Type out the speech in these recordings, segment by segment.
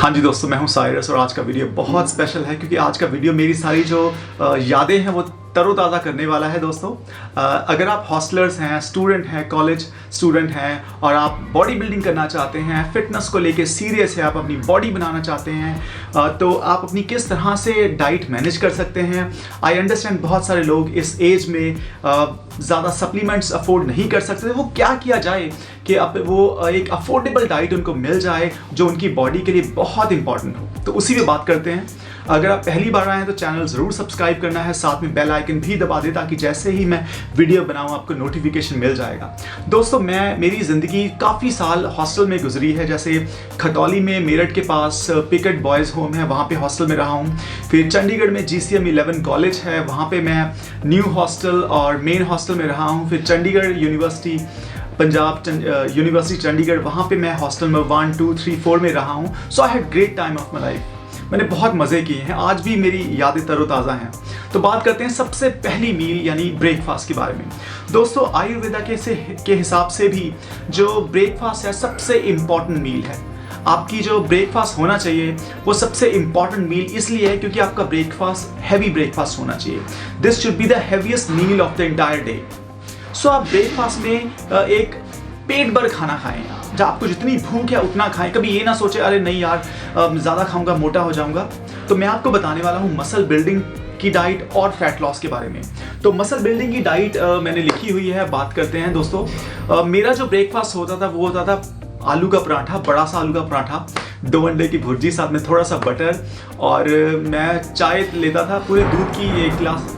हाँ जी दोस्तों, मैं हूं साइरस और आज का वीडियो बहुत स्पेशल है क्योंकि आज का वीडियो मेरी सारी जो यादें हैं वो तरोताज़ा करने वाला है दोस्तों। अगर आप हॉस्टलर्स हैं, स्टूडेंट हैं, कॉलेज स्टूडेंट हैं और आप बॉडी बिल्डिंग करना चाहते हैं, फिटनेस को लेके सीरियस है, आप अपनी बॉडी बनाना चाहते हैं, तो आप अपनी किस तरह से डाइट मैनेज कर सकते हैं। आई अंडरस्टैंड बहुत सारे लोग इस एज में ज़्यादा सप्लीमेंट्स अफोर्ड नहीं कर सकते, वो क्या किया जाए कि अब वो एक अफोर्डेबल डाइट उनको मिल जाए जो उनकी बॉडी के लिए बहुत इंपॉर्टेंट हो। तो उसी पे बात करते हैं। अगर आप पहली बार आए हैं तो चैनल ज़रूर सब्सक्राइब करना है, साथ में बेल आइकन भी दबा दें ताकि जैसे ही मैं वीडियो बनाऊं आपको नोटिफिकेशन मिल जाएगा। दोस्तों, मेरी ज़िंदगी काफ़ी साल हॉस्टल में गुजरी है। जैसे खटौली में मेरठ के पास पिकेट बॉयज़ होम है, वहाँ पे हॉस्टल में रहा हूँ। फिर चंडीगढ़ में GCM 11 कॉलेज है, वहाँ पे मैं न्यू हॉस्टल और मेन हॉस्टल में रहा हूँ। फिर चंडीगढ़ यूनिवर्सिटी, पंजाब यूनिवर्सिटी चंडीगढ़, वहाँ पे मैं हॉस्टल में 1, 2, 3, 4 में रहा हूँ। So I had great time of my life. मैंने बहुत मज़े किए हैं, आज भी मेरी यादें तरोताज़ा हैं। तो बात करते हैं सबसे पहली मील यानी ब्रेकफास्ट के बारे में। दोस्तों, आयुर्वेदा के हिसाब से भी जो ब्रेकफास्ट है सबसे इम्पॉर्टेंट मील है। आपकी जो ब्रेकफास्ट होना चाहिए वो सबसे इम्पॉर्टेंट मील इसलिए है क्योंकि आपका ब्रेकफास्ट हैवी ब्रेकफास्ट होना चाहिए। This should be the heaviest meal of the entire day. So आप ब्रेकफास्ट में एक पेट भर खाना खाएं, जब आपको जितनी भूख है उतना खाएं। कभी ये ना सोचे अरे नहीं यार ज़्यादा खाऊंगा मोटा हो जाऊंगा। तो मैं आपको बताने वाला हूँ मसल बिल्डिंग की डाइट और फैट लॉस के बारे में। तो मसल बिल्डिंग की डाइट मैंने लिखी हुई है, बात करते हैं दोस्तों। मेरा जो ब्रेकफास्ट होता था वो होता था आलू का पराठा, बड़ा सा आलू का पराठा, 2 अंडे की भुर्जी, साथ में थोड़ा सा बटर, और मैं चाय लेता था, पूरे दूध की 1 गिलास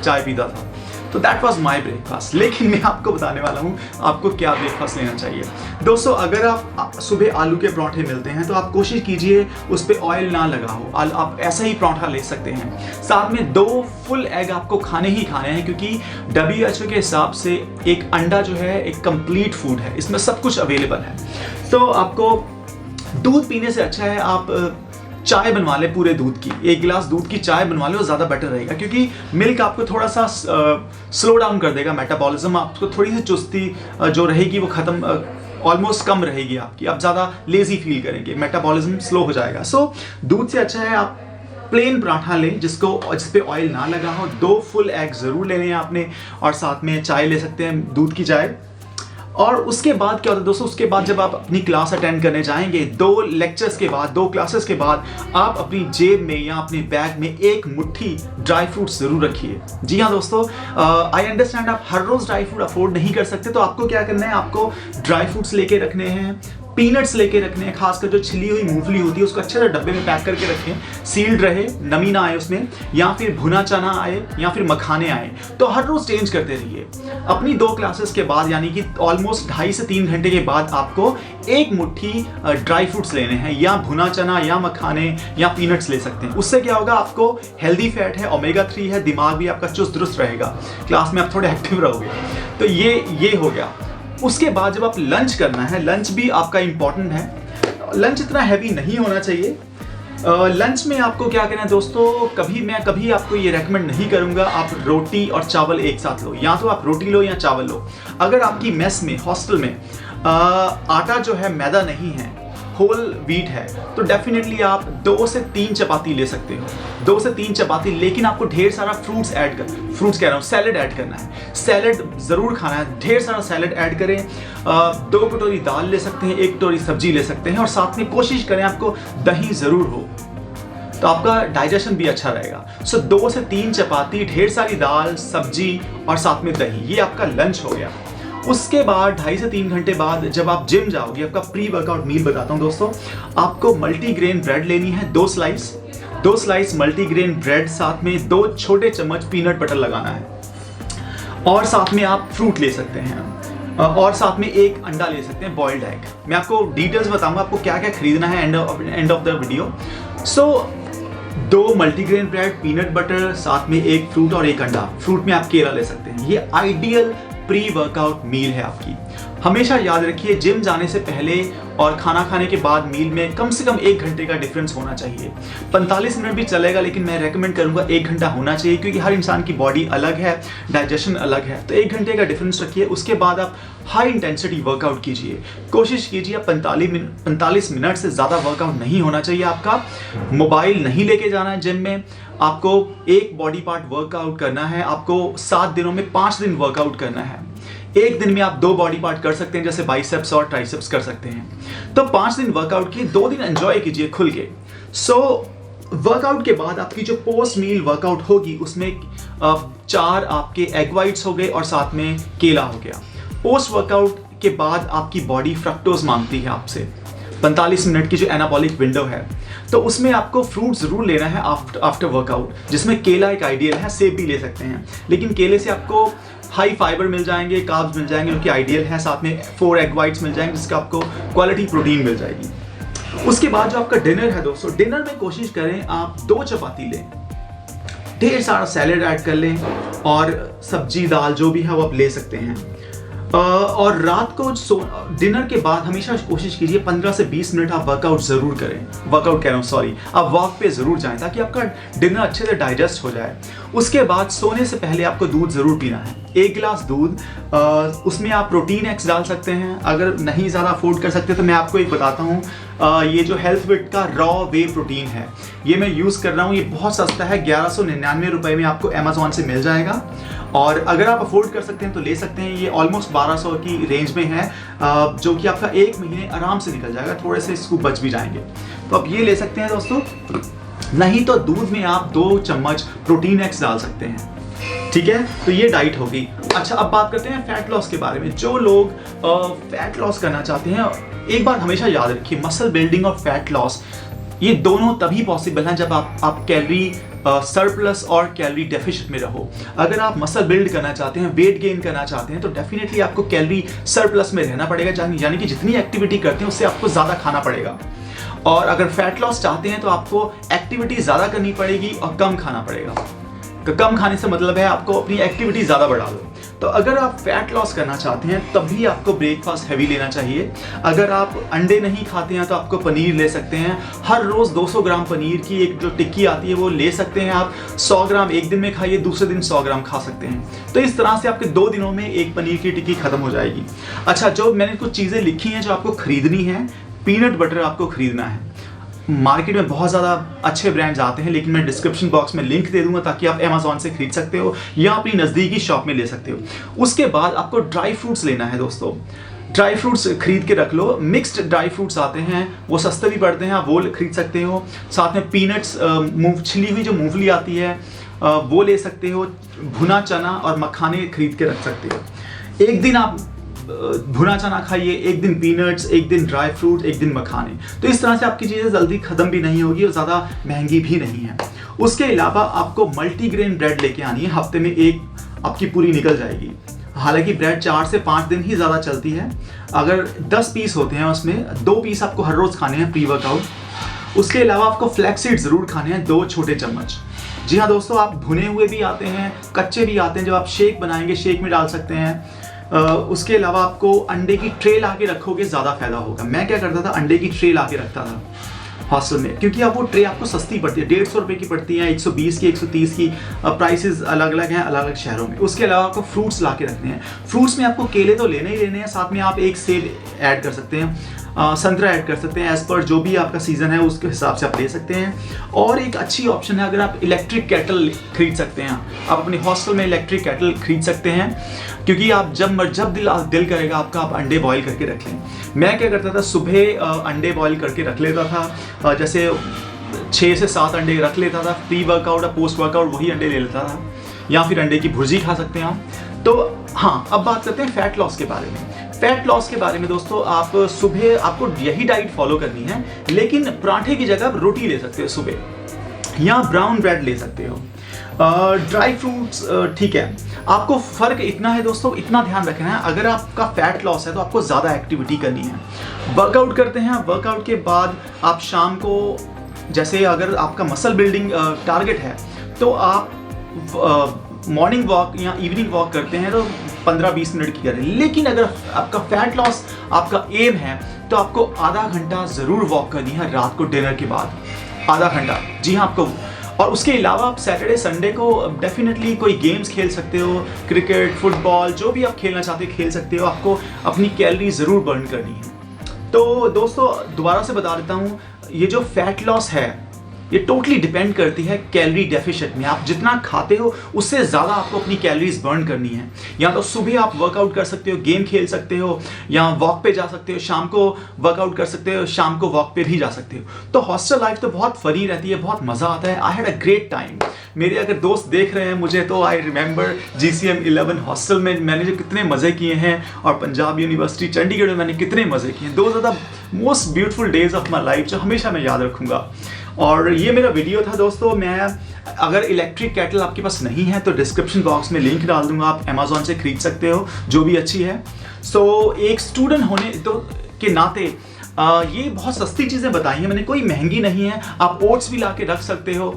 चाय पीता था। तो दैट वाज माय ब्रेकफास्ट। लेकिन मैं आपको बताने वाला हूँ आपको क्या ब्रेकफास्ट लेना चाहिए। दोस्तों, अगर आप सुबह आलू के पराठे मिलते हैं तो आप कोशिश कीजिए उस पर ऑयल ना लगा हो, आप ऐसा ही पराठा ले सकते हैं। साथ में 2 फुल एग आपको खाने ही खाने हैं क्योंकि WHO के हिसाब से एक अंडा जो है एक कंप्लीट फूड है, इसमें सब कुछ अवेलेबल है। तो आपको दूध पीने से अच्छा है आप चाय बनवा ले पूरे दूध की, 1 गिलास दूध की चाय बनवा ले, वो ज़्यादा बेटर रहेगा क्योंकि मिल्क आपको थोड़ा सा स्लो डाउन कर देगा मेटाबॉलिज्म। आपको थोड़ी सी चुस्ती जो रहेगी वो ख़त्म, ऑलमोस्ट कम रहेगी आपकी, आप ज़्यादा लेजी फील करेंगे, मेटाबॉलिज्म स्लो हो जाएगा। सो दूध से अच्छा है आप प्लेन पराठा लें जिस पे ऑयल ना लगा हो। 2 फुल एग ज़रूर लेने हैं आपने, और साथ में चाय ले सकते हैं, दूध की चाय। और उसके बाद क्या होता है दोस्तों, उसके बाद जब आप अपनी क्लास अटेंड करने जाएंगे, 2 लेक्चर्स के बाद, 2 क्लासेस के बाद, आप अपनी जेब में या अपने बैग में 1 मुट्ठी ड्राई फ्रूट्स जरूर रखिए। जी हाँ दोस्तों, आई अंडरस्टैंड आप हर रोज ड्राई फ्रूट अफोर्ड नहीं कर सकते, तो आपको क्या करना है, आपको ड्राई फ्रूट्स लेके रखने हैं, पीनट्स लेके रखने हैं, खासकर जो छिली हुई मूंगफली होती है उसको अच्छे से डब्बे में पैक करके रखें, सील्ड रहे, नमी ना आए उसमें, या फिर भुना चना आए या फिर मखाने आए। तो हर रोज चेंज करते रहिए। अपनी 2 क्लासेस के बाद यानी कि ऑलमोस्ट 2.5 से 3 घंटे के बाद आपको 1 मुट्ठी ड्राई फ्रूट्स लेने हैं, या भुना चना या मखाने या पीनट्स ले सकते हैं। उससे क्या होगा, आपको हेल्दी फैट है, ओमेगा 3 है, दिमाग भी आपका चुस्त दुरुस्त रहेगा, क्लास में आप थोड़े एक्टिव रहोगे। तो ये हो गया। उसके बाद जब आप लंच करना है, लंच भी आपका इंपॉर्टेंट है। लंच इतना हैवी नहीं होना चाहिए। लंच में आपको क्या करना है दोस्तों, कभी आपको ये रेकमेंड नहीं करूंगा आप रोटी और चावल एक साथ लो, या तो आप रोटी लो या चावल लो। अगर आपकी मेस में, हॉस्टल में आटा जो है मैदा नहीं है, होल व्हीट है, तो डेफिनेटली आप 2 से 3 चपाती ले सकते हो, 2 से 3 चपाती। लेकिन आपको ढेर सारा सैलेड ऐड करना है, सैलेड ज़रूर खाना है, ढेर सारा सैलेड ऐड करें। 2 कटोरी दाल ले सकते हैं, 1 कटोरी सब्जी ले सकते हैं, और साथ में कोशिश करें आपको दही ज़रूर हो, तो आपका डाइजेशन भी अच्छा रहेगा। सो 2 से 3 चपाती, ढेर सारी दाल, सब्जी और साथ में दही, ये आपका लंच हो गया। उसके बाद 2.5 से 3 घंटे बाद जब आप जिम जाओगे, आपका प्री वर्कआउट मील बताता हूँ दोस्तों, आपको मल्टीग्रेन ब्रेड लेनी है, 2 स्लाइस मल्टीग्रेन ब्रेड, साथ में 2 छोटे चम्मच पीनट बटर लगाना है, और साथ में आप फ्रूट ले सकते हैं, और साथ में 1 अंडा ले सकते हैं, बॉइल्ड एग। मैं आपको डिटेल्स बताऊंगा आपको क्या क्या खरीदना है end of the video. So 2 multigrain bread, peanut butter, साथ में 1 फ्रूट और 1 अंडा। फ्रूट में आप केला ले सकते हैं। ये आइडियल प्री वर्कआउट मील है आपकी। हमेशा याद रखिए जिम जाने से पहले और खाना खाने के बाद मील में कम से कम 1 घंटे का डिफरेंस होना चाहिए। 45 मिनट भी चलेगा, लेकिन मैं रेकमेंड करूंगा 1 घंटा होना चाहिए, क्योंकि हर इंसान की बॉडी अलग है, डाइजेशन अलग है। तो 1 घंटे का डिफरेंस रखिए। उसके बाद आप हाई इंटेंसिटी वर्कआउट कीजिए। कोशिश कीजिए 45 मिनट से ज़्यादा वर्कआउट नहीं होना चाहिए आपका। मोबाइल नहीं लेके जाना है जिम में। आपको एक बॉडी पार्ट वर्कआउट करना है। आपको 7 दिनों में 5 दिन वर्कआउट करना है। एक दिन में आप 2 बॉडी पार्ट कर सकते हैं, जैसे बाइसेप्स और ट्राइसेप्स कर सकते हैं। तो 5 दिन वर्कआउट किए, 2 दिन एंजॉय कीजिए खुल के। वर्कआउट के बाद आपकी जो पोस्ट मील वर्कआउट होगी उसमें 4 आपके एग वाइट्स हो गए और साथ में केला हो गया। पोस्ट वर्कआउट के बाद आपकी बॉडी फ्रक्टोज मांगती है आपसे। 45 मिनट की जो एनाबॉलिक विंडो है, तो उसमें आपको फ्रूट जरूर लेना है आफ्टर वर्कआउट, जिसमें केला एक आइडियल है। सेब भी ले सकते हैं, लेकिन केले से आपको हाई फाइबर मिल जाएंगे, कार्ब्स मिल जाएंगे, उनकी आइडियल है। साथ में 4 एग वाइट्स मिल जाएंगे, जिसका आपको क्वालिटी प्रोटीन मिल जाएगी। उसके बाद जो आपका डिनर है दोस्तों, डिनर में कोशिश करें आप 2 चपाती लें, ढेर सारा सैलेड ऐड कर लें और सब्जी दाल जो भी है वो आप ले सकते हैं। और रात को डिनर के बाद हमेशा कोशिश कीजिए 15 से 20 मिनट आप वर्कआउट जरूर करें। वर्कआउट कह रहा हूँ, सॉरी, आप वॉक पे जरूर जाएं, ताकि आपका डिनर अच्छे से डाइजेस्ट हो जाए। उसके बाद सोने से पहले आपको दूध जरूर पीना है। 1 गिलास दूध, उसमें आप प्रोटीन एक्स डाल सकते हैं। अगर नहीं ज़्यादा अफोर्ड कर सकते तो मैं आपको एक बताता हूँ, ये जो हेल्थ विट का रॉ वे प्रोटीन है, ये मैं यूज़ कर रहा हूँ। ये बहुत सस्ता है, 1199 रुपये में आपको अमेजोन से मिल जाएगा। और अगर आप अफोर्ड कर सकते हैं तो ले सकते हैं। ये ऑलमोस्ट 1200 की रेंज में है, जो कि आपका 1 महीने आराम से निकल जाएगा। थोड़े से स्कूप बच भी जाएंगे, तो आप ये ले सकते हैं दोस्तों। नहीं तो दूध में आप 2 चम्मच प्रोटीन एक्स डाल सकते हैं। ठीक है, तो ये डाइट होगी। अच्छा, अब बात करते हैं फैट लॉस के बारे में। जो लोग फैट लॉस करना चाहते हैं, एक बात हमेशा याद रखिए, मसल बिल्डिंग और फैट लॉस ये दोनों तभी पॉसिबल हैं जब आप कैलोरी सरप्लस और कैलोरी डेफिशिट में रहो। अगर आप मसल बिल्ड करना चाहते हैं, वेट गेन करना चाहते हैं, तो डेफिनेटली आपको कैलोरी सरप्लस में रहना पड़ेगा, यानी कि जितनी एक्टिविटी करते हैं उससे आपको ज़्यादा खाना पड़ेगा। और अगर फैट लॉस चाहते हैं तो आपको एक्टिविटी ज़्यादा करनी पड़ेगी और कम खाना पड़ेगा। कम खाने से मतलब है आपको अपनी एक्टिविटी ज़्यादा बढ़ा दो। तो अगर आप फैट लॉस करना चाहते हैं तभी आपको ब्रेकफास्ट हैवी लेना चाहिए। अगर आप अंडे नहीं खाते हैं तो आपको पनीर ले सकते हैं। हर रोज़ 200 ग्राम पनीर की एक जो टिक्की आती है वो ले सकते हैं आप। 100 ग्राम एक दिन में खाइए, दूसरे दिन 100 ग्राम खा सकते हैं। तो इस तरह से आपके 2 दिनों में एक पनीर की टिक्की खत्म हो जाएगी। अच्छा, जो मैंने कुछ चीज़ें लिखी हैं जो आपको खरीदनी है, पीनट बटर आपको खरीदना है। मार्केट में बहुत ज़्यादा अच्छे ब्रांड्स आते हैं, लेकिन मैं डिस्क्रिप्शन बॉक्स में लिंक दे दूंगा ताकि आप अमेजोन से खरीद सकते हो या अपनी नज़दीकी शॉप में ले सकते हो। उसके बाद आपको ड्राई फ्रूट्स लेना है दोस्तों। ड्राई फ्रूट्स खरीद के रख लो। मिक्स्ड ड्राई फ्रूट्स आते हैं, वो सस्ते भी पड़ते हैं, आप वो खरीद सकते हो। साथ में पीनट्स, छिली हुई जो मूंगफली आती है वो ले सकते हो। भुना चना और मखाने खरीद के रख सकते हो। एक दिन आप भुना चना खाइए, एक दिन पीनट्स, एक दिन ड्राई फ्रूट, एक दिन मखाने। तो इस तरह से आपकी चीज़ें जल्दी ख़त्म भी नहीं होगी और ज़्यादा महंगी भी नहीं है। उसके अलावा आपको मल्टीग्रेन ब्रेड लेके आनी है। हफ्ते में एक आपकी पूरी निकल जाएगी। हालांकि ब्रेड 4 से 5 दिन ही ज़्यादा चलती है। अगर 10 पीस होते हैं उसमें 2 पीस आपको हर रोज़ खाने हैं प्री वर्कआउट। उसके अलावा आपको फ्लैक्स सीड ज़रूर खाने हैं, 2 छोटे चम्मच। जी हाँ दोस्तों, आप भुने हुए भी आते हैं, कच्चे भी आते हैं, जब आप शेक बनाएंगे शेक में डाल सकते हैं। उसके अलावा आपको अंडे की ट्रे ला के रखोगे ज़्यादा फायदा होगा। मैं क्या करता था, अंडे की ट्रे ला के रखता था हॉस्टल में, क्योंकि अब वो ट्रे आपको सस्ती पड़ती है, 150 रुपये की पड़ती है, 120 की, 130 की। प्राइसेस अलग अलग हैं अलग अलग शहरों में। उसके अलावा आपको फ्रूट्स ला के रखने हैं। फ्रूट्स में आपको केले तो लेने ही लेने हैं, साथ में आप एक सेब ऐड कर सकते हैं, संतरा ऐड कर सकते हैं। एज पर जो भी आपका सीज़न है उसके हिसाब से आप ले सकते हैं। और एक अच्छी ऑप्शन है, अगर आप इलेक्ट्रिक केटल खरीद सकते हैं, आप अपने हॉस्टल में इलेक्ट्रिक केटल खरीद सकते हैं, क्योंकि आप जब दिल करेगा आपका, आप अंडे बॉईल करके रख लें। मैं क्या करता था, सुबह अंडे बॉईल करके रख लेता था, जैसे 6 से 7 अंडे रख लेता था। प्री वर्कआउट और पोस्ट वर्कआउट वही अंडे ले लेता था, या फिर अंडे की भुर्जी खा सकते हैं आप। तो हाँ, अब बात करते हैं फैट लॉस के बारे में। फैट लॉस के बारे में दोस्तों, आप सुबह आपको यही डाइट फॉलो करनी है, लेकिन पराठे की जगह आप रोटी ले सकते हो सुबह, या ब्राउन ब्रेड ले सकते हो। ड्राई फ्रूट्स ठीक है। आपको फ़र्क इतना है दोस्तों, इतना ध्यान रखना है, अगर आपका फैट लॉस है तो आपको ज़्यादा एक्टिविटी करनी है। वर्कआउट करते हैं, वर्कआउट के बाद आप शाम को, जैसे अगर आपका मसल बिल्डिंग टारगेट है तो आप मॉर्निंग वॉक या इवनिंग वॉक करते हैं, तो 15-20 मिनट की करें। लेकिन अगर आपका फैट लॉस आपका एम है तो आपको आधा घंटा ज़रूर वॉक करनी है रात को डिनर के बाद, आधा घंटा। जी हाँ, आपको। और उसके अलावा आप सैटरडे संडे को डेफिनेटली कोई गेम्स खेल सकते हो, क्रिकेट, फुटबॉल, जो भी आप खेलना चाहते हो खेल सकते हो। आपको अपनी कैलोरी ज़रूर बर्न करनी है। तो दोस्तों दोबारा से बता देता हूँ, ये जो फैट लॉस है ये टोटली डिपेंड करती है कैलोरी डेफिशिएंट में। आप जितना खाते हो उससे ज़्यादा आपको अपनी कैलोरीज बर्न करनी है। या तो सुबह आप वर्कआउट कर सकते हो, गेम खेल सकते हो, या वॉक पे जा सकते हो, शाम को वर्कआउट कर सकते हो, शाम को वॉक पे भी जा सकते हो। तो हॉस्टल लाइफ तो बहुत फनी रहती है, बहुत मज़ा आता है। I had a great time. मेरे अगर दोस्त देख रहे हैं मुझे तो आई रिमेंबर GCM 11 हॉस्टल में मैंने जो कितने मज़े किए हैं, और पंजाब यूनिवर्सिटी चंडीगढ़ में मैंने कितने मज़े किए हैं। Those are the most beautiful days of my life, जो हमेशा मैं याद रखूँगा। और ये मेरा वीडियो था दोस्तों। मैं अगर इलेक्ट्रिक केटल आपके पास नहीं है तो डिस्क्रिप्शन बॉक्स में लिंक डाल दूंगा, आप अमेज़ॉन से खरीद सकते हो, जो भी अच्छी है। सो एक स्टूडेंट होने तो के नाते ये बहुत सस्ती चीज़ें बताई हैं मैंने, कोई महंगी नहीं है। आप ओट्स भी ला के रख सकते हो,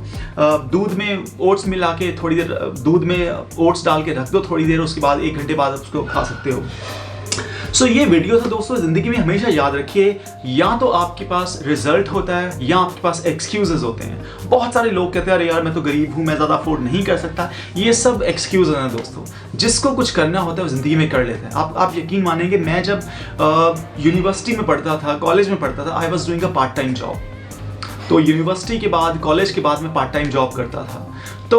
दूध में ओट्स मिला के थोड़ी देर दूध में ओट्स डाल के रख दो थोड़ी देर, उसके बाद 1 घंटे बाद उसको खा सकते हो। सो ये वीडियो था दोस्तों। ज़िंदगी में हमेशा याद रखिए, या तो आपके पास रिजल्ट होता है या आपके पास एक्सक्यूजेस होते हैं। बहुत सारे लोग कहते हैं अरे यार मैं तो गरीब हूँ, मैं ज़्यादा अफोर्ड नहीं कर सकता। ये सब एक्सक्यूजेस हैं दोस्तों। जिसको कुछ करना होता है वो ज़िंदगी में कर लेते हैं। आप यकीन मानेंगे, मैं जब यूनिवर्सिटी में पढ़ता था, कॉलेज में पढ़ता था, I was doing a part time job. तो यूनिवर्सिटी के बाद, कॉलेज के बाद मैं पार्ट टाइम जॉब करता था। तो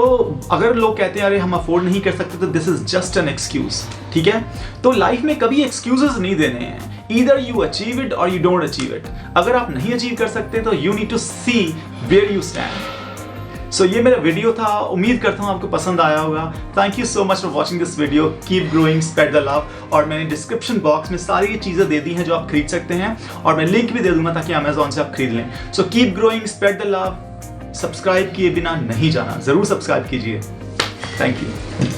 अगर लोग कहते हैं अरे हम अफोर्ड नहीं कर सकते, तो this is just an excuse. ठीक है, तो लाइफ में कभी एक्सक्यूजेस नहीं देने हैं। ईदर यू अचीव इट और यू डोंट अचीव इट। अगर आप नहीं अचीव कर सकते तो you need to see where you stand. So ये मेरा वीडियो था, उम्मीद करता हूँ आपको पसंद आया होगा। Thank you so much for watching this video. Keep growing, spread the love. और मैंने डिस्क्रिप्शन बॉक्स में सारी चीज़ें दे दी हैं जो आप खरीद सकते हैं, और मैं लिंक भी दे दूंगा ताकि अमेजॉन से आप खरीद लें। So keep growing, spread the love. Subscribe किए बिना नहीं जाना, ज़रूर सब्सक्राइब कीजिए। Thank you.